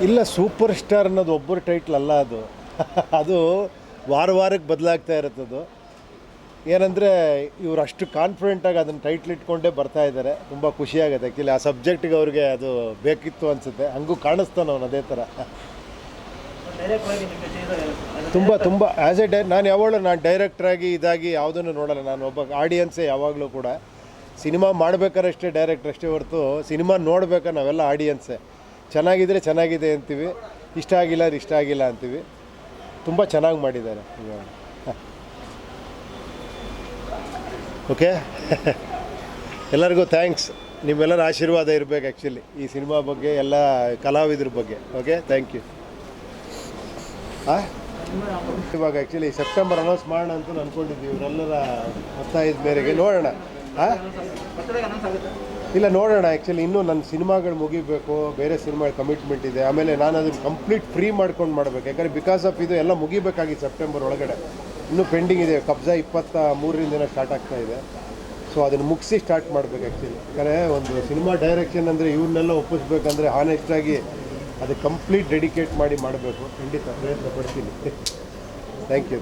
ಇಲ್ಲ, ಸೂಪರ್ ಸ್ಟಾರ್ ಅನ್ನೋದು ಒಬ್ಬರು ಟೈಟ್ಲ್ ಅಲ್ಲ ಅದು. ಅದು ವಾರಕ್ಕೆ ಬದಲಾಗ್ತಾ ಇರುತ್ತದು. ಏನಂದರೆ ಇವರು ಅಷ್ಟು ಕಾನ್ಫಿಡೆಂಟಾಗಿ ಅದನ್ನು ಟೈಟ್ಲ್ ಇಟ್ಕೊಂಡೇ ಬರ್ತಾ ಇದ್ದಾರೆ. ತುಂಬ ಖುಷಿಯಾಗುತ್ತೆ ಆ್ಯಕ್ಚುಲಿ. ಆ ಸಬ್ಜೆಕ್ಟಿಗೆ ಅವ್ರಿಗೆ ಅದು ಬೇಕಿತ್ತು ಅನಿಸುತ್ತೆ. ಹಂಗೂ ಕಾಣಿಸ್ತಾನೆ ಅವನು ಅದೇ ಥರ. ತುಂಬ ಆ್ಯಸ್ ಎ ನಾನು ಡೈರೆಕ್ಟ್ರಾಗಿ ಇದಾಗಿ ಯಾವುದನ್ನು ನೋಡಲ್ಲ. ನಾನು ಒಬ್ಬ ಆಡಿಯನ್ಸೇ ಯಾವಾಗಲೂ ಕೂಡ. ಸಿನಿಮಾ ಮಾಡ್ಬೇಕಾದ್ರೆ ಅಷ್ಟೇ ಡೈರೆಕ್ಟ್ರ್ ಅಷ್ಟೇ ಹೊರತು ಸಿನಿಮಾ ನೋಡ್ಬೇಕಾದ್ರೆ ನಾವೆಲ್ಲ ಆಡಿಯನ್ಸೇ. ಚೆನ್ನಾಗಿದ್ದರೆ ಚೆನ್ನಾಗಿದೆ ಅಂತೀವಿ, ಇಷ್ಟ ಆಗಿಲ್ಲ ಅಂತೀವಿ. ತುಂಬ ಚೆನ್ನಾಗಿ ಮಾಡಿದ್ದಾರೆ ಇವಾಗ. ಓಕೆ, ಎಲ್ಲರಿಗೂ ಥ್ಯಾಂಕ್ಸ್. ನಿಮ್ಮೆಲ್ಲರ ಆಶೀರ್ವಾದ ಇರಬೇಕು ಆ್ಯಕ್ಚುಲಿ ಈ ಸಿನಿಮಾ ಬಗ್ಗೆ, ಎಲ್ಲ ಕಲಾವಿದ್ರ ಬಗ್ಗೆ. Okay, thank you. ಇವಾಗ ಆ್ಯಕ್ಚುಲಿ ಸೆಪ್ಟೆಂಬರ್ ಅನೌನ್ಸ್ ಮಾಡೋಣ ಅಂತ ಅಂದ್ಕೊಂಡಿದ್ದೀವಿ. ಇವರೆಲ್ಲರ ಒತ್ತಾಯದ ಮೇರೆಗೆ ನೋಡೋಣ. ಇಲ್ಲ, ನೋಡೋಣ. ಆ್ಯಕ್ಚುಲಿ ಇನ್ನೂ ನನ್ನ ಸಿನಿಮಾಗಳು ಮುಗಿಬೇಕು, ಬೇರೆ ಸಿನಿಮಾ ಕಮಿಟ್ಮೆಂಟ್ ಇದೆ. ಆಮೇಲೆ ನಾನು ಅದನ್ನು ಕಂಪ್ಲೀಟ್ ಫ್ರೀ ಮಾಡ್ಕೊಂಡು ಮಾಡಬೇಕು. ಯಾಕಂದರೆ ಬಿಕಾಸ್ ಆಫ್ ಇದು ಎಲ್ಲ ಮುಗಿಬೇಕಾಗಿತ್ತು ಸೆಪ್ಟೆಂಬರ್ ಒಳಗಡೆ. ಇನ್ನೂ ಪೆಂಡಿಂಗ್ ಇದೆ. ಕಬ್ಜಾ 23ರಿಂದ ಸ್ಟಾರ್ಟ್ ಆಗ್ತಾ ಇದೆ. ಸೊ ಅದನ್ನು ಮುಗಿಸಿ ಸ್ಟಾರ್ಟ್ ಮಾಡಬೇಕು ಆ್ಯಕ್ಚುಲಿ. ಯಾಕಂದರೆ ಒಂದು ಸಿನಿಮಾ ಡೈರೆಕ್ಷನ್ ಅಂದರೆ ಇವ್ರನ್ನೆಲ್ಲ ಒಪ್ಪಿಸ್ಬೇಕಂದ್ರೆ ಹಾನೆಸ್ಟಾಗಿ ಅದು ಕಂಪ್ಲೀಟ್ ಡೆಡಿಕೇಟ್ ಮಾಡಿ ಮಾಡಬೇಕು. ಖಂಡಿತ ಪ್ರಯತ್ನ ಪಡ್ತೀನಿ. Thank you.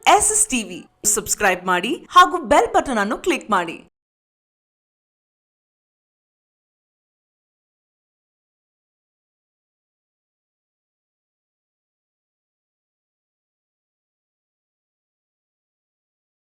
SS TV subscribe ಮಾಡಿ ಹಾಗೂ ಬೆಲ್ ಬಟನ್ ಅನ್ನು ಕ್ಲಿಕ್ ಮಾಡಿ.